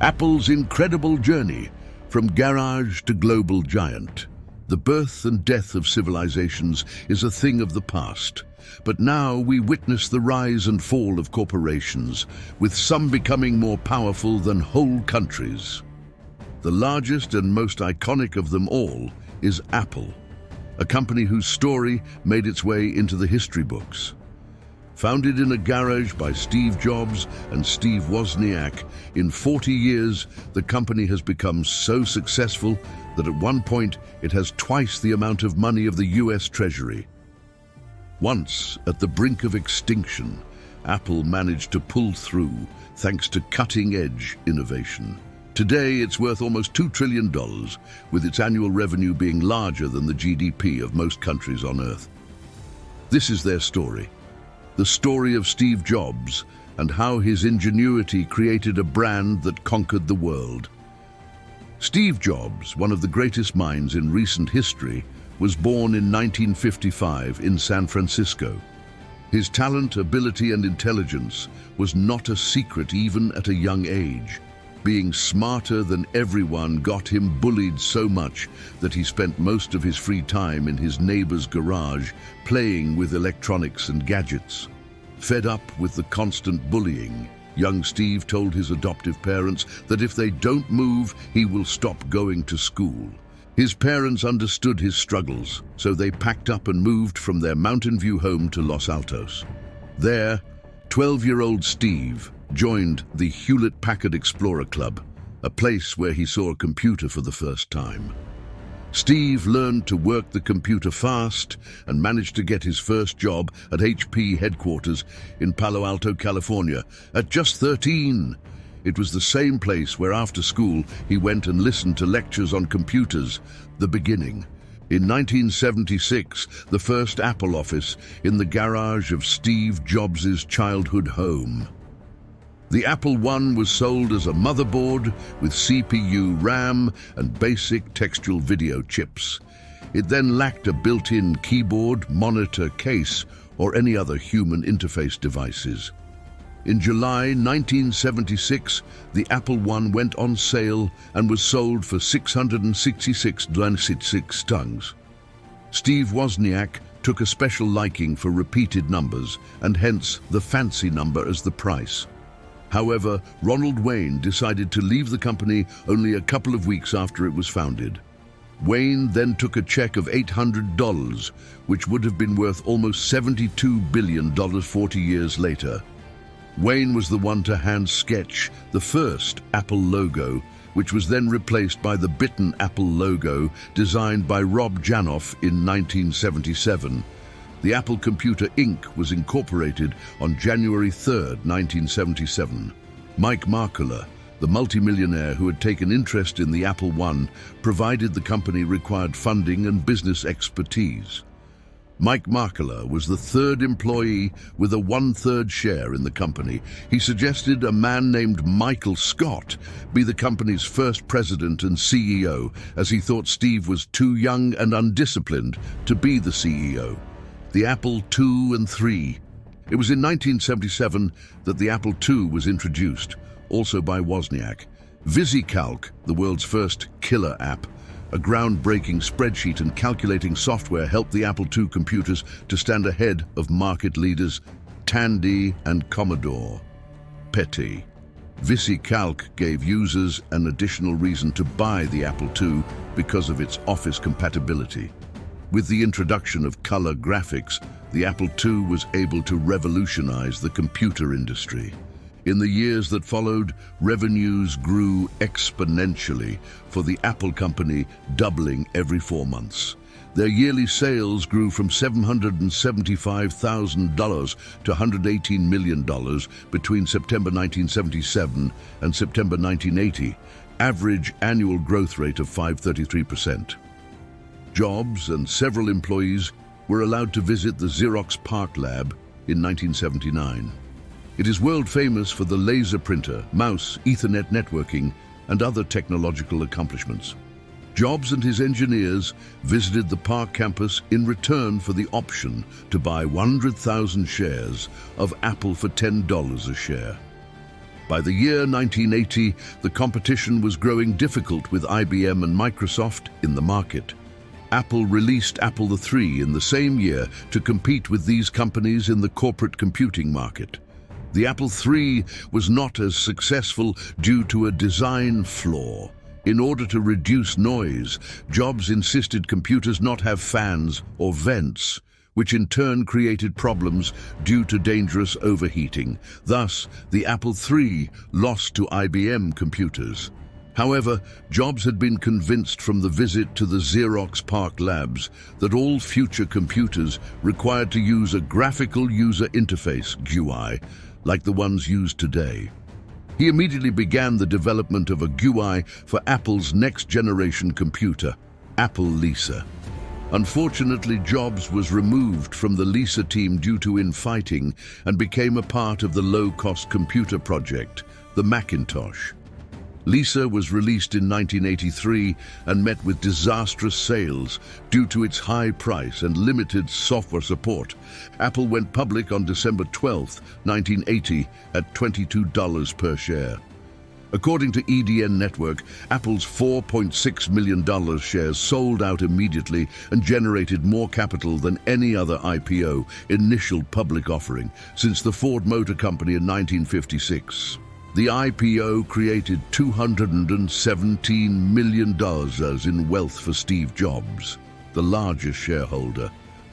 Apple's incredible journey from garage to global giant. The birth and death of civilizations is a thing of the past, but now we witness the rise and fall of corporations, with some becoming more powerful than whole countries. The largest and most iconic of them all is Apple, a company whose story made its way into the history books. Founded in a garage by Steve Jobs and Steve Wozniak, in 40 years, the company has become so successful that at one point it has twice the amount of money of the US Treasury. Once at the brink of extinction, Apple managed to pull through thanks to cutting-edge innovation. Today, it's worth almost $2 trillion, with its annual revenue being larger than the GDP of most countries on Earth. This is their story. The story of Steve Jobs and how his ingenuity created a brand that conquered the world. Steve Jobs, one of the greatest minds in recent history, was born in 1955 in San Francisco. His talent, ability, and intelligence was not a secret even at a young age. Being smarter than everyone got him bullied so much that he spent most of his free time in his neighbor's garage playing with electronics and gadgets. Fed up with the constant bullying, young Steve told his adoptive parents that if they don't move, he will stop going to school. His parents understood his struggles, so they packed up and moved from their Mountain View home to Los Altos. There, 12-year-old Steve joined the Hewlett-Packard Explorer Club, a place where he saw a computer for the first time. Steve learned to work the computer fast and managed to get his first job at HP headquarters in Palo Alto, California, at just 13. It was the same place where after school he went and listened to lectures on computers, the beginning. In 1976, the first Apple office in the garage of Steve Jobs' childhood home. The Apple I was sold as a motherboard with CPU, RAM, and basic textual video chips. It then lacked a built-in keyboard, monitor, case, or any other human interface devices. In July 1976, the Apple I went on sale and was sold for $666. Steve Wozniak took a special liking for repeated numbers, and hence the fancy number as the price. However, Ronald Wayne decided to leave the company only a couple of weeks after it was founded. Wayne then took a check of $800, which would have been worth almost $72 billion 40 years later. Wayne was the one to hand-sketch the first Apple logo, which was then replaced by the bitten Apple logo designed by Rob Janoff in 1977. The Apple Computer Inc. was incorporated on January 3, 1977. Mike Markkula, the multimillionaire who had taken interest in the Apple I, provided the company required funding and business expertise. Mike Markkula was the third employee with a one-third share in the company. He suggested a man named Michael Scott be the company's first president and CEO, as he thought Steve was too young and undisciplined to be the CEO. The Apple II and III. It was in 1977 that the Apple II was introduced, also by Wozniak. VisiCalc, the world's first killer app, a groundbreaking spreadsheet and calculating software, helped the Apple II computers to stand ahead of market leaders Tandy and Commodore PETI. VisiCalc gave users an additional reason to buy the Apple II because of its Office compatibility. With the introduction of color graphics, the Apple II was able to revolutionize the computer industry. In the years that followed, revenues grew exponentially for the Apple company, doubling every 4 months. Their yearly sales grew from $775,000 to $118 million between September 1977 and September 1980, average annual growth rate of 533%. Jobs and several employees were allowed to visit the Xerox PARC lab in 1979. It is world famous for the laser printer, mouse, Ethernet networking, and other technological accomplishments. Jobs and his engineers visited the PARC campus in return for the option to buy 100,000 shares of Apple for $10 a share. By the year 1980, the competition was growing difficult with IBM and Microsoft in the market. Apple released Apple III in the same year to compete with these companies in the corporate computing market. The Apple III was not as successful due to a design flaw. In order to reduce noise, Jobs insisted computers not have fans or vents, which in turn created problems due to dangerous overheating. Thus, the Apple III lost to IBM computers. However, Jobs had been convinced from the visit to the Xerox PARC labs that all future computers required to use a graphical user interface, GUI, like the ones used today. He immediately began the development of a GUI for Apple's next-generation computer, Apple Lisa. Unfortunately, Jobs was removed from the Lisa team due to infighting and became a part of the low-cost computer project, the Macintosh. Lisa was released in 1983 and met with disastrous sales due to its high price and limited software support. Apple went public on December 12, 1980, at $22 per share. According to EDN Network, Apple's $4.6 million shares sold out immediately and generated more capital than any other IPO, initial public offering, since the Ford Motor Company in 1956. The IPO created $217 million in wealth for Steve Jobs, the largest shareholder.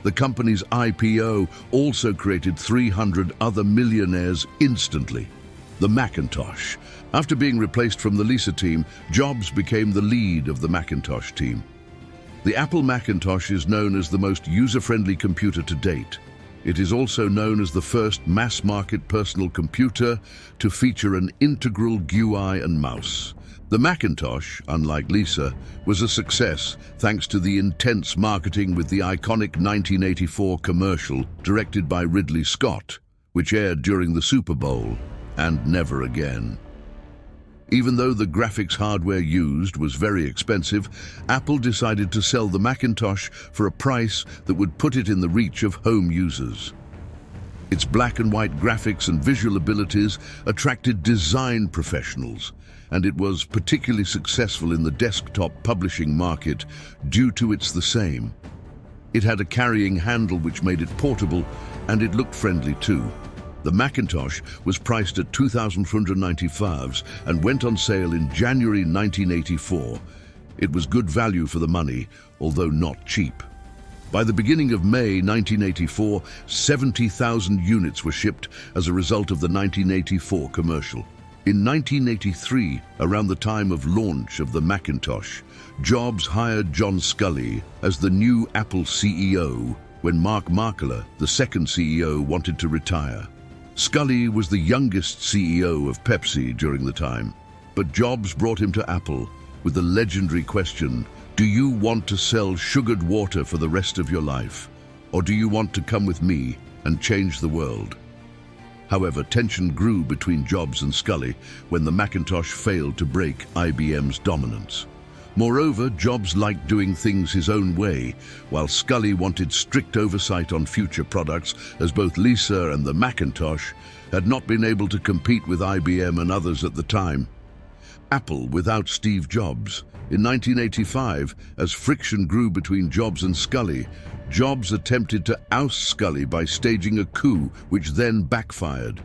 The company's IPO also created 300 other millionaires instantly. The Macintosh. After being replaced from the Lisa team, Jobs became the lead of the Macintosh team. The Apple Macintosh is known as the most user-friendly computer to date. It is also known as the first mass-market personal computer to feature an integral GUI and mouse. The Macintosh, unlike Lisa, was a success thanks to the intense marketing with the iconic 1984 commercial directed by Ridley Scott, which aired during the Super Bowl, and never again. Even though the graphics hardware used was very expensive, Apple decided to sell the Macintosh for a price that would put it in the reach of home users. Its black and white graphics and visual abilities attracted design professionals, and it was particularly successful in the desktop publishing market due to its the same. It had a carrying handle which made it portable, and it looked friendly too. The Macintosh was priced at $2,495 and went on sale in January 1984. It was good value for the money, although not cheap. By the beginning of May 1984, 70,000 units were shipped as a result of the 1984 commercial. In 1983, around the time of launch of the Macintosh, Jobs hired John Sculley as the new Apple CEO when Mark Markler, the second CEO, wanted to retire. Sculley was the youngest CEO of Pepsi during the time, but Jobs brought him to Apple with the legendary question, "Do you want to sell sugared water for the rest of your life, or do you want to come with me and change the world?" However, tension grew between Jobs and Sculley when the Macintosh failed to break IBM's dominance. Moreover, Jobs liked doing things his own way, while Sculley wanted strict oversight on future products, as both Lisa and the Macintosh had not been able to compete with IBM and others at the time. Apple without Steve Jobs. In 1985, as friction grew between Jobs and Sculley, Jobs attempted to oust Sculley by staging a coup, which then backfired.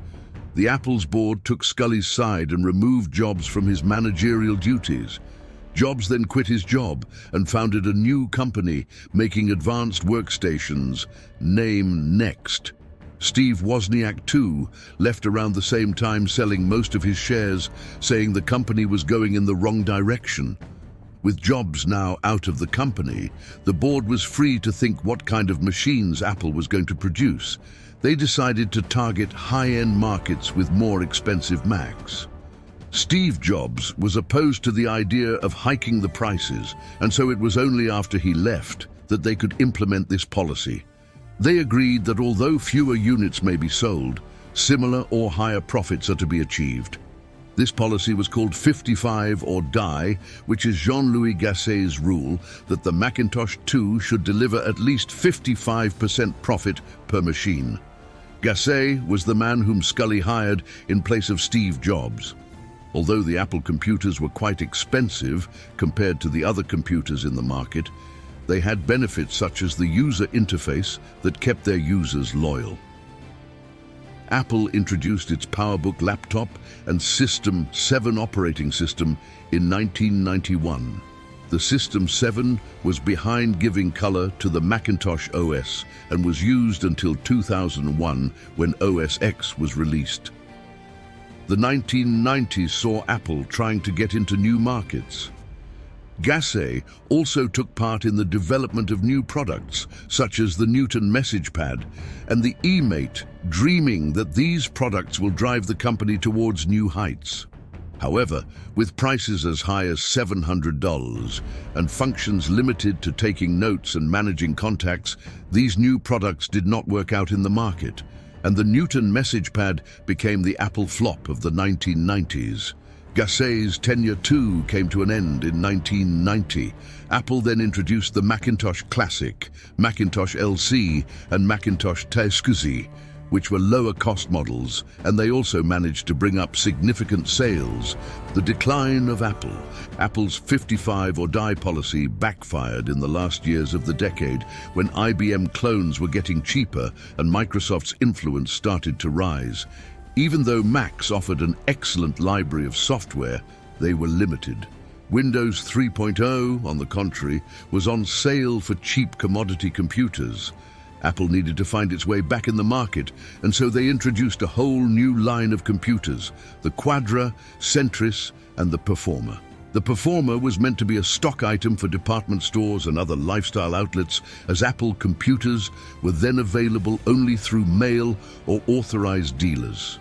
The Apple's board took Sculley's side and removed Jobs from his managerial duties. Jobs then quit his job and founded a new company making advanced workstations, name Next. Steve Wozniak, too, left around the same time, selling most of his shares, saying the company was going in the wrong direction. With Jobs now out of the company, the board was free to think what kind of machines Apple was going to produce. They decided to target high-end markets with more expensive Macs. Steve Jobs was opposed to the idea of hiking the prices, and so it was only after he left that they could implement this policy. They agreed that although fewer units may be sold, similar or higher profits are to be achieved. This policy was called 55 or die, which is Jean-Louis Gasset's rule that the Macintosh II should deliver at least 55% profit per machine. Gassé was the man whom Scully hired in place of Steve Jobs. Although the Apple computers were quite expensive compared to the other computers in the market, they had benefits such as the user interface that kept their users loyal. Apple introduced its PowerBook laptop and System 7 operating system in 1991. The System 7 was behind giving color to the Macintosh OS and was used until 2001 when OS X was released. The 1990s saw Apple trying to get into new markets. Gassé also took part in the development of new products, such as the Newton Message Pad and the eMate, dreaming that these products will drive the company towards new heights. However, with prices as high as $700 and functions limited to taking notes and managing contacts, these new products did not work out in the market, and the Newton Message Pad became the Apple flop of the 1990s. Gassé's tenure too came to an end in 1990. Apple then introduced the Macintosh Classic, Macintosh LC, and Macintosh TSC, which were lower-cost models, and they also managed to bring up significant sales. The decline of Apple. Apple's 55 or die policy backfired in the last years of the decade when IBM clones were getting cheaper and Microsoft's influence started to rise. Even though Macs offered an excellent library of software, they were limited. Windows 3.0, on the contrary, was on sale for cheap commodity computers. Apple needed to find its way back in the market, and so they introduced a whole new line of computers, the Quadra, Centris, and the Performer. The Performer was meant to be a stock item for department stores and other lifestyle outlets, as Apple computers were then available only through mail or authorized dealers.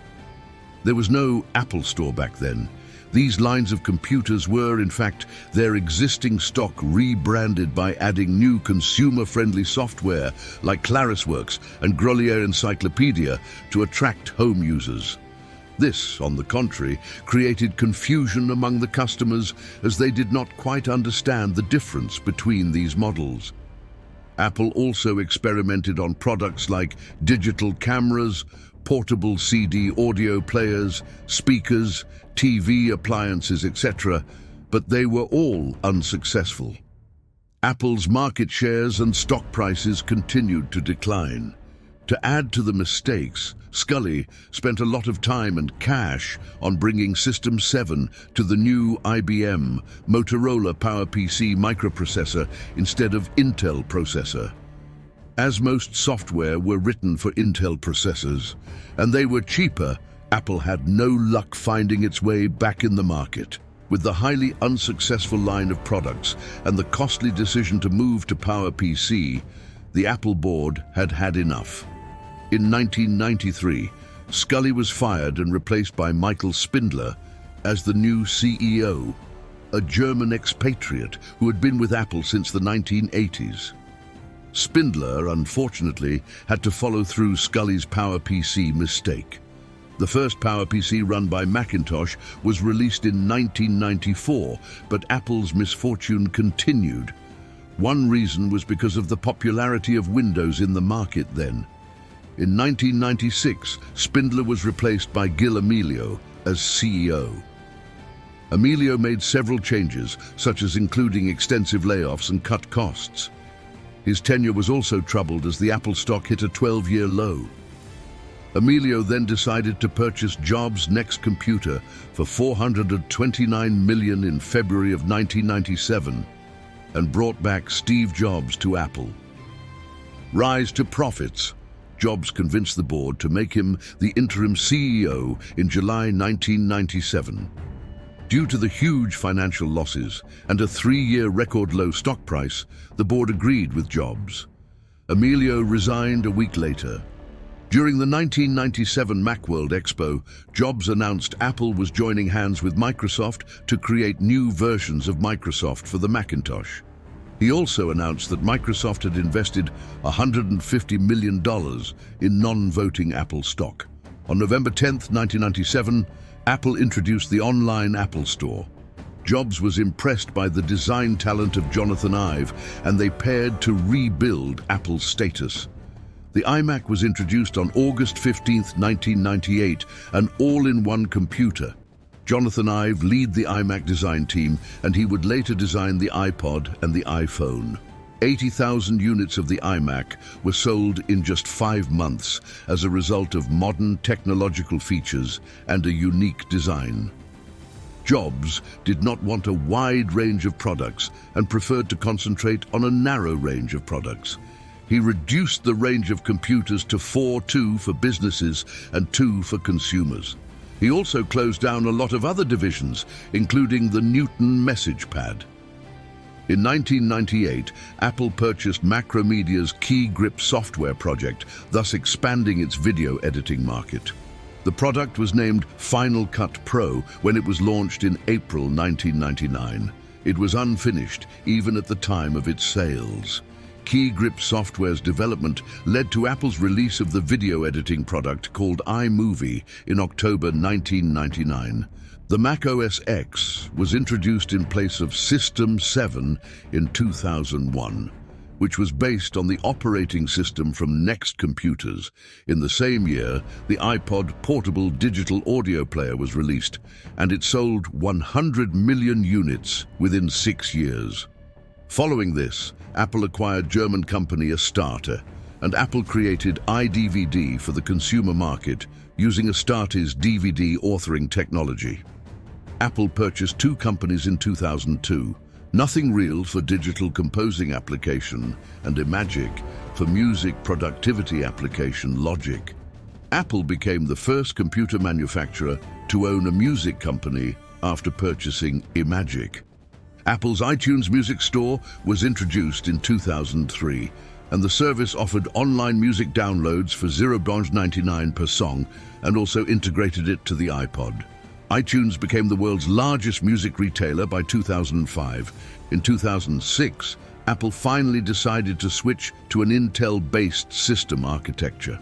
There was no Apple Store back then. These lines of computers were, in fact, their existing stock rebranded by adding new consumer-friendly software like ClarisWorks and Grolier Encyclopedia to attract home users. This, on the contrary, created confusion among the customers as they did not quite understand the difference between these models. Apple also experimented on products like digital cameras, portable CD audio players, speakers, TV appliances, etc., but they were all unsuccessful. Apple's market shares and stock prices continued to decline. To add to the mistakes, Scully spent a lot of time and cash on bringing System 7 to the new IBM Motorola PowerPC microprocessor instead of Intel processor. As most software were written for Intel processors, and they were cheaper, Apple had no luck finding its way back in the market. With the highly unsuccessful line of products and the costly decision to move to PowerPC, the Apple board had had enough. In 1993, Scully was fired and replaced by Michael Spindler as the new CEO, a German expatriate who had been with Apple since the 1980s. Spindler, unfortunately, had to follow through Scully's PowerPC mistake. The first PowerPC run by Macintosh was released in 1994, but Apple's misfortune continued. One reason was because of the popularity of Windows in the market then. In 1996, Spindler was replaced by Gil Amelio as CEO. Amelio made several changes, such as including extensive layoffs and cut costs. His tenure was also troubled as the Apple stock hit a 12-year low. Amelio then decided to purchase Jobs' next computer for $429 million in February of 1997 and brought back Steve Jobs to Apple. Rise to profits. Jobs convinced the board to make him the interim CEO in July 1997. Due to the huge financial losses and a 3-year record low stock price, the board agreed with Jobs. Amelio resigned a week later. During the 1997 Macworld Expo, Jobs announced Apple was joining hands with Microsoft to create new versions of Microsoft for the Macintosh. He also announced that Microsoft had invested $150 million in non-voting Apple stock. On November 10, 1997, Apple introduced the online Apple Store. Jobs was impressed by the design talent of Jonathan Ive, and they paired to rebuild Apple's status. The iMac was introduced on August 15, 1998, an all-in-one computer. Jonathan Ive led the iMac design team, and he would later design the iPod and the iPhone. 80,000 units of the iMac were sold in just 5 months as a result of modern technological features and a unique design. Jobs did not want a wide range of products and preferred to concentrate on a narrow range of products. He reduced the range of computers to 2 for businesses and 2 for consumers. He also closed down a lot of other divisions, including the Newton Message Pad. In 1998, Apple purchased Macromedia's Key Grip software project, thus expanding its video editing market. The product was named Final Cut Pro when it was launched in April 1999. It was unfinished, even at the time of its sales. Key Grip software's development led to Apple's release of the video editing product called iMovie in October 1999. The Mac OS X was introduced in place of System 7 in 2001, which was based on the operating system from Next Computers. In the same year, the iPod portable digital audio player was released, and it sold 100 million units within 6 years. Following this, Apple acquired German company Astarte, and Apple created iDVD for the consumer market using Astarte's DVD authoring technology. Apple purchased 2 companies in 2002, Nothing Real for digital composing application and Imagic for music productivity application Logic. Apple became the first computer manufacturer to own a music company after purchasing Imagic. Apple's iTunes Music Store was introduced in 2003, and the service offered online music downloads for $0.99 per song and also integrated it to the iPod. iTunes became the world's largest music retailer by 2005. In 2006, Apple finally decided to switch to an Intel-based system architecture.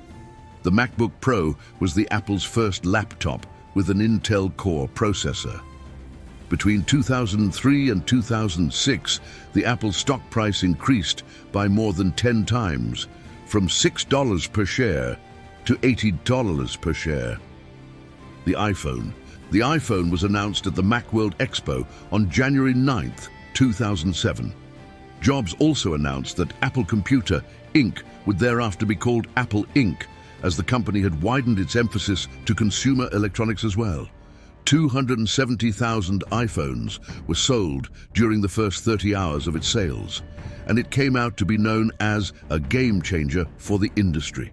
The MacBook Pro was Apple's first laptop with an Intel Core processor. Between 2003 and 2006, the Apple stock price increased by more than 10 times, from $6 per share to $80 per share. The iPhone was announced at the Macworld Expo on January 9, 2007. Jobs also announced that Apple Computer, Inc. would thereafter be called Apple Inc., as the company had widened its emphasis to consumer electronics as well. 270,000 iPhones were sold during the first 30 hours of its sales, and it came out to be known as a game changer for the industry.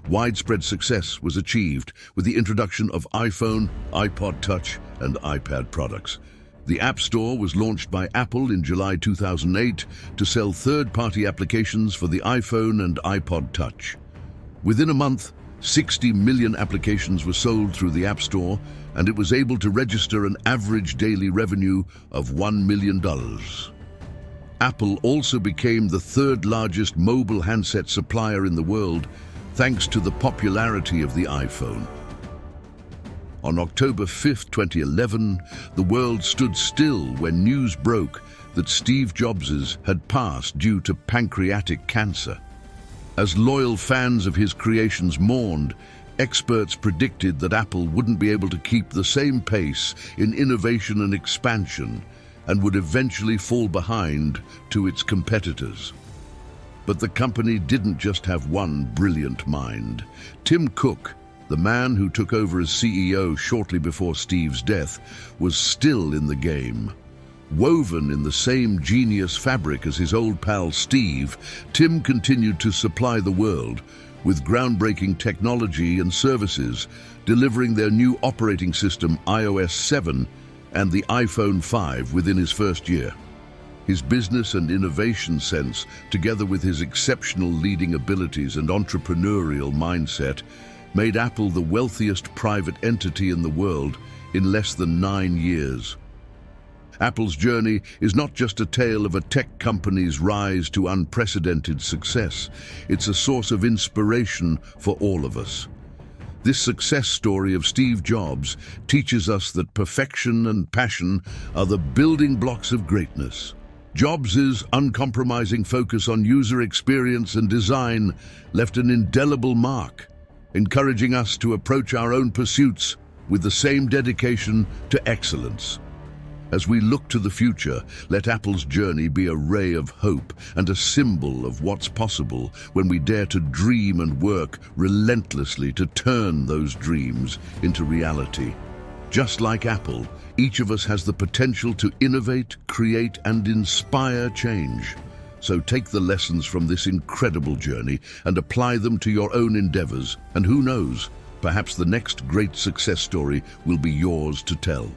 Widespread success was achieved with the introduction of iPhone, iPod Touch, and iPad products. The App Store was launched by Apple in July 2008 to sell third-party applications for the iPhone and iPod Touch. Within a month, 60 million applications were sold through the App Store, and it was able to register an average daily revenue of $1 million. Apple also became the third-largest mobile handset supplier in the world, thanks to the popularity of the iPhone. On October 5, 2011, the world stood still when news broke that Steve Jobs had passed due to pancreatic cancer. As loyal fans of his creations mourned, experts predicted that Apple wouldn't be able to keep the same pace in innovation and expansion and would eventually fall behind to its competitors. But the company didn't just have one brilliant mind. Tim Cook, the man who took over as CEO shortly before Steve's death, was still in the game. Woven in the same genius fabric as his old pal Steve, Tim continued to supply the world with groundbreaking technology and services, delivering their new operating system iOS 7 and the iPhone 5 within his first year. His business and innovation sense, together with his exceptional leading abilities and entrepreneurial mindset, made Apple the wealthiest private entity in the world in less than 9 years. Apple's journey is not just a tale of a tech company's rise to unprecedented success. It's a source of inspiration for all of us. This success story of Steve Jobs teaches us that perfection and passion are the building blocks of greatness. Jobs' uncompromising focus on user experience and design left an indelible mark, encouraging us to approach our own pursuits with the same dedication to excellence. As we look to the future, let Apple's journey be a ray of hope and a symbol of what's possible when we dare to dream and work relentlessly to turn those dreams into reality. Just like Apple, each of us has the potential to innovate, create, and inspire change. So take the lessons from this incredible journey and apply them to your own endeavors. And who knows, perhaps the next great success story will be yours to tell.